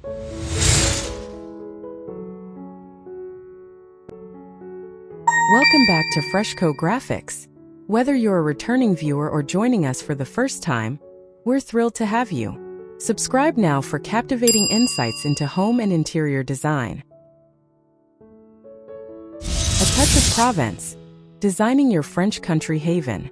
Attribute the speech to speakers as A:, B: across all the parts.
A: Welcome back to Freshco Graphics. Whether you're a returning viewer or joining us for the first time, we're thrilled to have you. Subscribe now for captivating insights into home and interior design. A touch of Provence, designing your French country haven.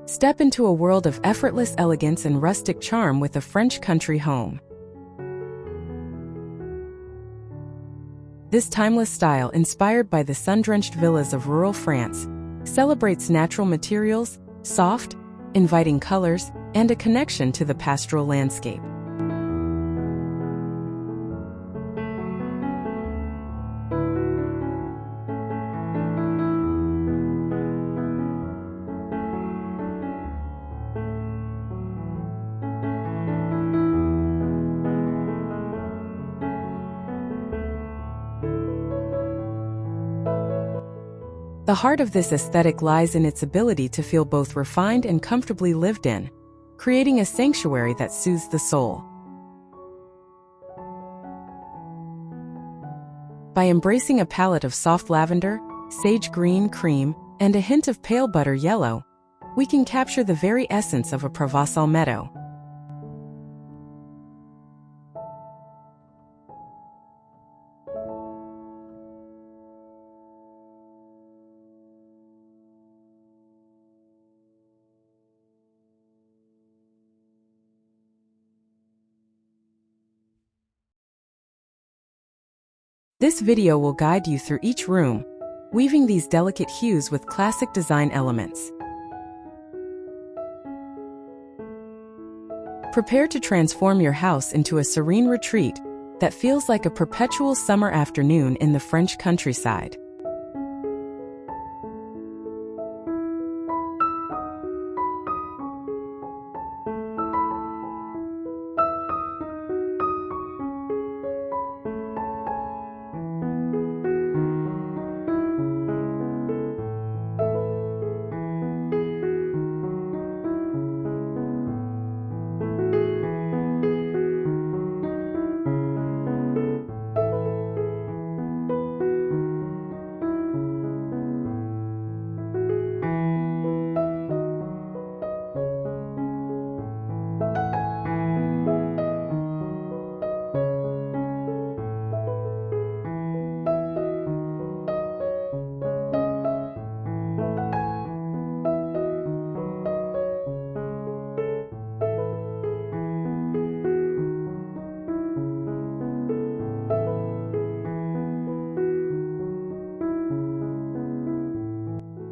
A: Step into a world of effortless elegance and rustic charm with a French country home. This timeless style, inspired by the sun-drenched villas of rural France, celebrates natural materials, soft, inviting colors, and a connection to the pastoral landscape. The heart of this aesthetic lies in its ability to feel both refined and comfortably lived in, creating a sanctuary that soothes the soul. By embracing a palette of soft lavender, sage green, cream, and a hint of pale butter yellow, we can capture the very essence of a Provençal meadow. This video will guide you through each room, weaving these delicate hues with classic design elements. Prepare to transform your house into a serene retreat that feels like a perpetual summer afternoon in the French countryside.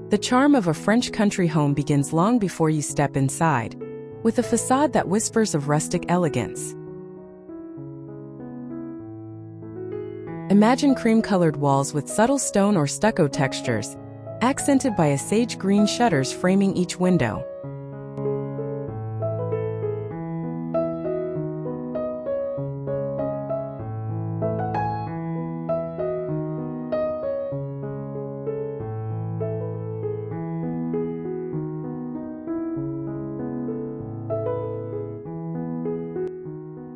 A: The charm of a French country home begins long before you step inside, with a facade that whispers of rustic elegance. Imagine cream-colored walls with subtle stone or stucco textures, accented by a sage green shutters framing each window.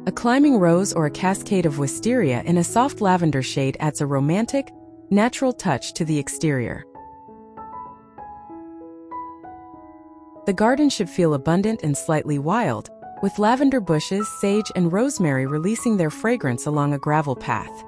A: A climbing rose or a cascade of wisteria in a soft lavender shade adds a romantic, natural touch to the exterior. The garden should feel abundant and slightly wild, with lavender bushes, sage, and rosemary releasing their fragrance along a gravel path.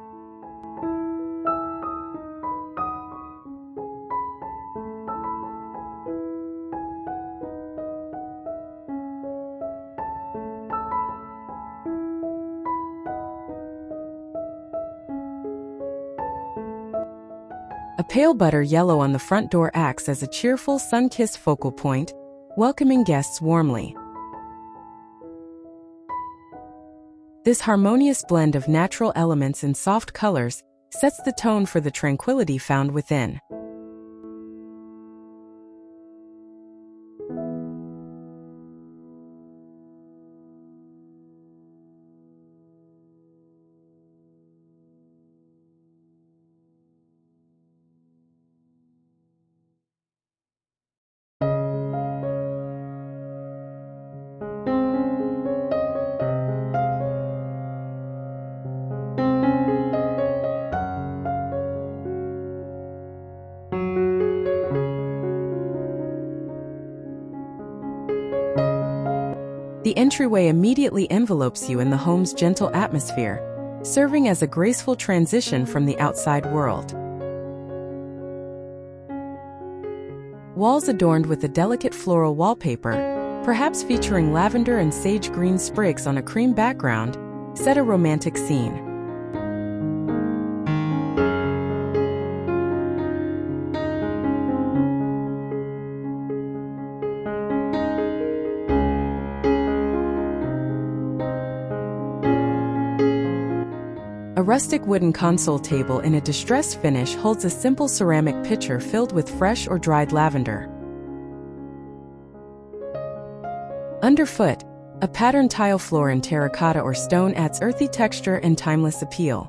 A: A A pale butter yellow on the front door acts as a cheerful, sun-kissed focal point, welcoming guests warmly. This harmonious blend of natural elements and soft colors sets the tone for the tranquility found within. The entryway immediately envelopes you in the home's gentle atmosphere, serving as a graceful transition from the outside world. Walls adorned with a delicate floral wallpaper, perhaps featuring lavender and sage green sprigs on a cream background, set a romantic scene. A rustic wooden console table in a distressed finish holds a simple ceramic pitcher filled with fresh or dried lavender. Underfoot, a patterned tile floor in terracotta or stone adds earthy texture and timeless appeal.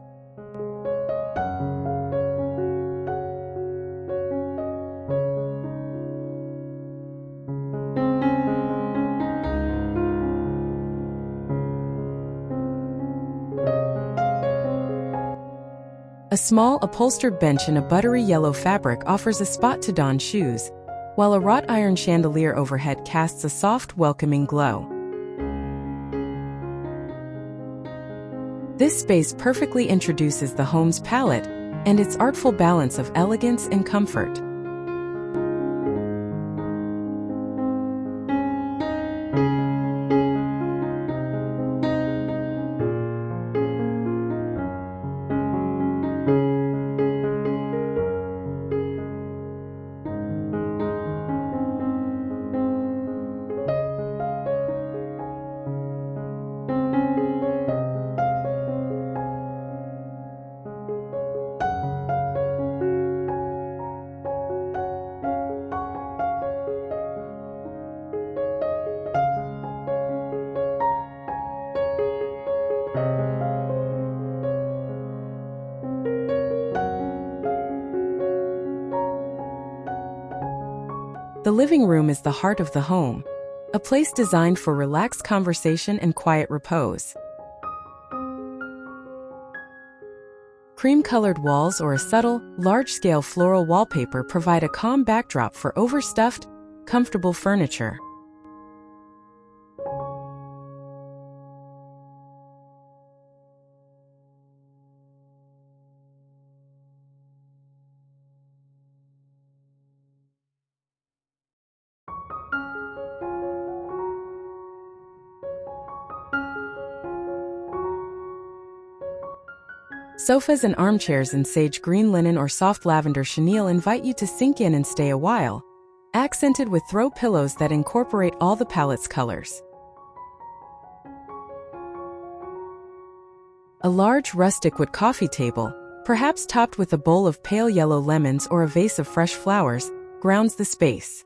A: A small upholstered bench in a buttery yellow fabric offers a spot to don shoes, while a wrought iron chandelier overhead casts a soft, welcoming glow. This space perfectly introduces the home's palette and its artful balance of elegance and comfort. The living room is the heart of the home, a place designed for relaxed conversation and quiet repose. Cream-colored walls or a subtle, large-scale floral wallpaper provide a calm backdrop for overstuffed, comfortable furniture. Sofas and armchairs in sage green linen or soft lavender chenille invite you to sink in and stay a while, accented with throw pillows that incorporate all the palette's colors. A large rustic wood coffee table, perhaps topped with a bowl of pale yellow lemons or a vase of fresh flowers, grounds the space.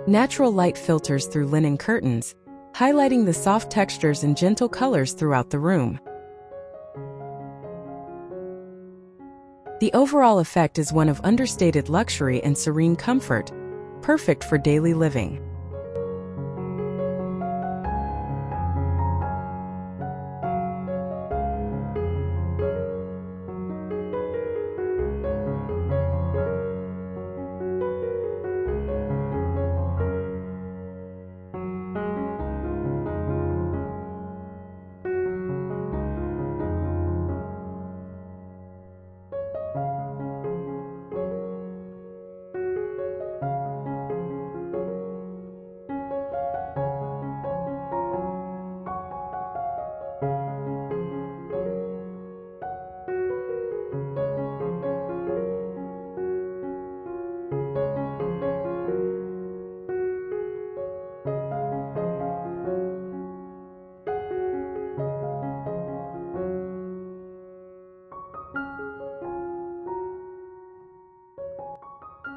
A: Natural light filters through linen curtains, highlighting the soft textures and gentle colors throughout the room. The overall effect is one of understated luxury and serene comfort, perfect for daily living.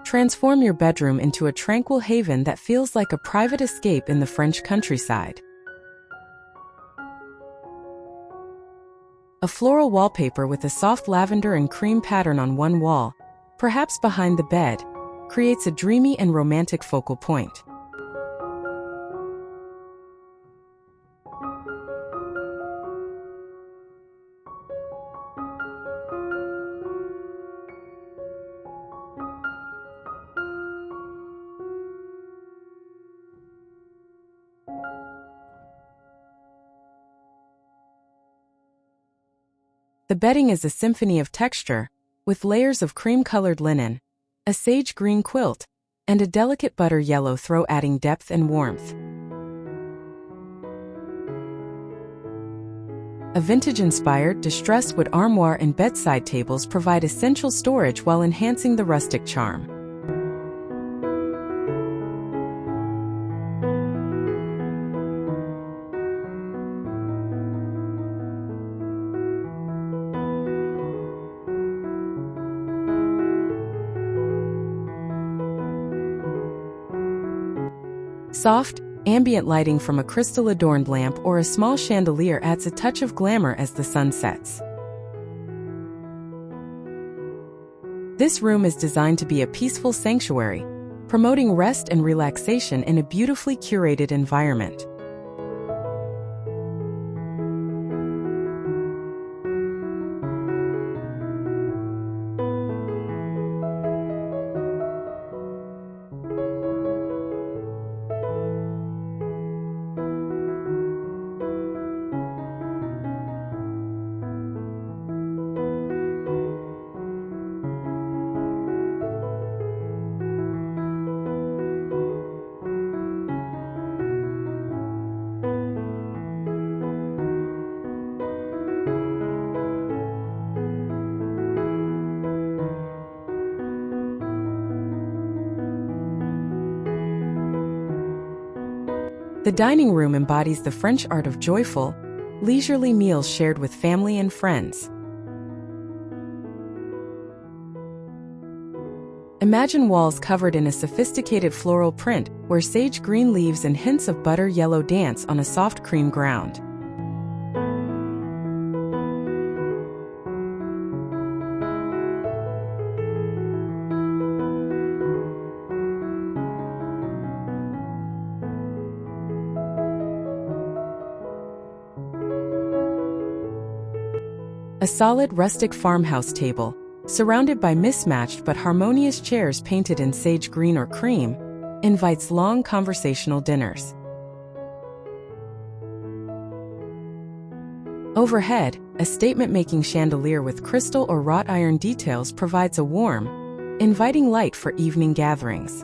A: Transform your bedroom into a tranquil haven that feels like a private escape in the French countryside. A floral wallpaper with a soft lavender and cream pattern on one wall, perhaps behind the bed, creates a dreamy and romantic focal point. The bedding is a symphony of texture, with layers of cream-colored linen, a sage green quilt, and a delicate butter yellow throw adding depth and warmth. A vintage-inspired distressed wood armoire and bedside tables provide essential storage while enhancing the rustic charm. Soft, ambient lighting from a crystal-adorned lamp or a small chandelier adds a touch of glamour as the sun sets. This room is designed to be a peaceful sanctuary, promoting rest and relaxation in a beautifully curated environment. The dining room embodies the French art of joyful, leisurely meals shared with family and friends. Imagine walls covered in a sophisticated floral print where sage green leaves and hints of butter yellow dance on a soft cream ground. A solid rustic farmhouse table, surrounded by mismatched but harmonious chairs painted in sage green or cream, invites long conversational dinners. Overhead, a statement-making chandelier with crystal or wrought iron details provides a warm, inviting light for evening gatherings.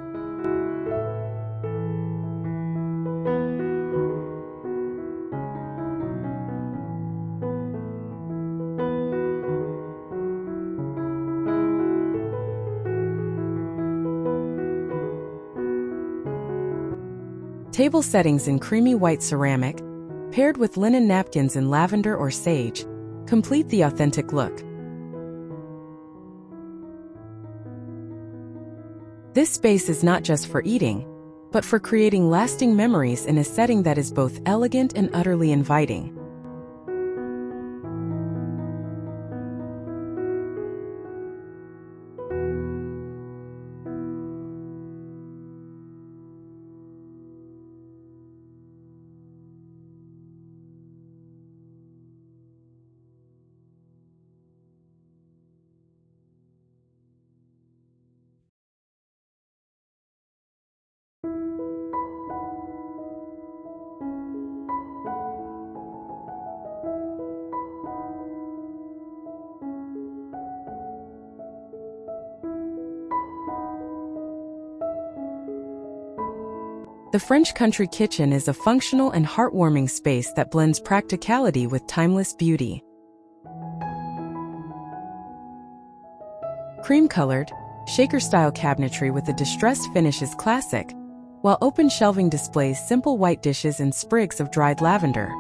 A: Table settings in creamy white ceramic, paired with linen napkins in lavender or sage, complete the authentic look. This space is not just for eating, but for creating lasting memories in a setting that is both elegant and utterly inviting. The French country kitchen is a functional and heartwarming space that blends practicality with timeless beauty. Cream-colored, shaker-style cabinetry with a distressed finish is classic, while open shelving displays simple white dishes and sprigs of dried lavender.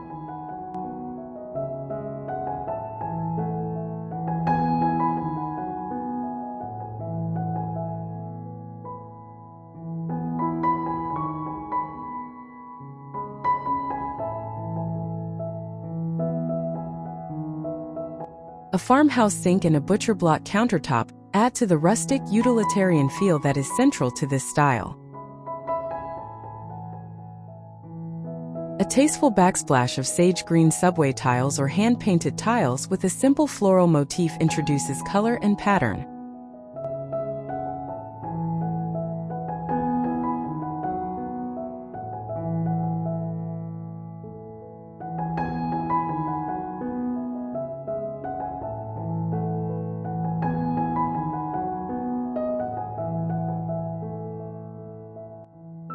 A: A farmhouse sink and a butcher block countertop add to the rustic, utilitarian feel that is central to this style. A tasteful backsplash of sage green subway tiles or hand-painted tiles with a simple floral motif introduces color and pattern.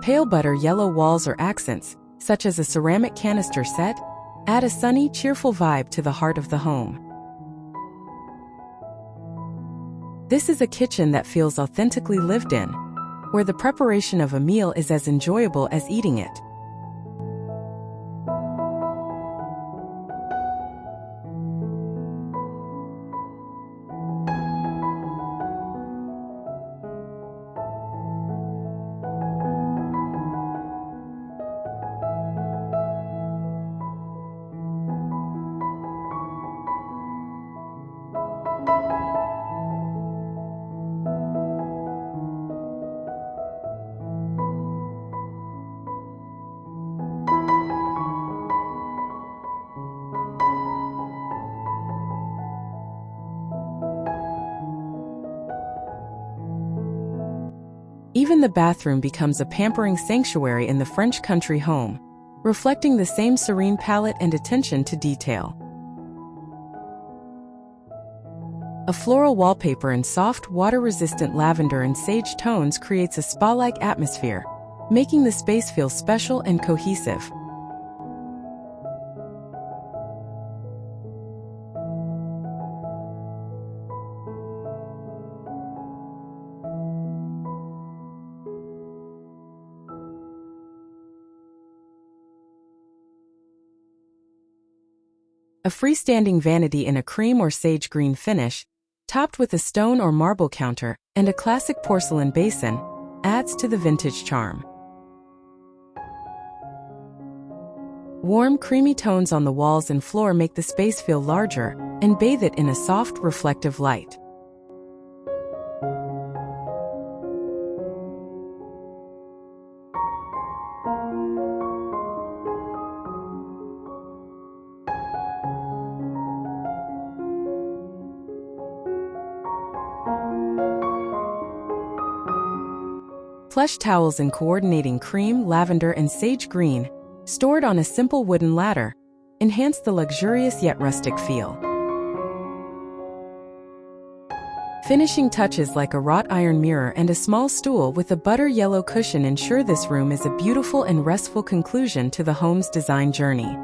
A: Pale butter yellow walls or accents, such as a ceramic canister set, add a sunny, cheerful vibe to the heart of the home. This is a kitchen that feels authentically lived in, where the preparation of a meal is as enjoyable as eating it. Even the bathroom becomes a pampering sanctuary in the French country home, reflecting the same serene palette and attention to detail. A floral wallpaper in soft, water-resistant lavender and sage tones creates a spa-like atmosphere, making the space feel special and cohesive. A freestanding vanity in a cream or sage green finish, topped with a stone or marble counter and a classic porcelain basin, adds to the vintage charm. Warm, creamy tones on the walls and floor make the space feel larger and bathe it in a soft, reflective light. Plush towels in coordinating cream, lavender, and sage green, stored on a simple wooden ladder, enhance the luxurious yet rustic feel. Finishing touches like a wrought iron mirror and a small stool with a butter yellow cushion ensure this room is a beautiful and restful conclusion to the home's design journey.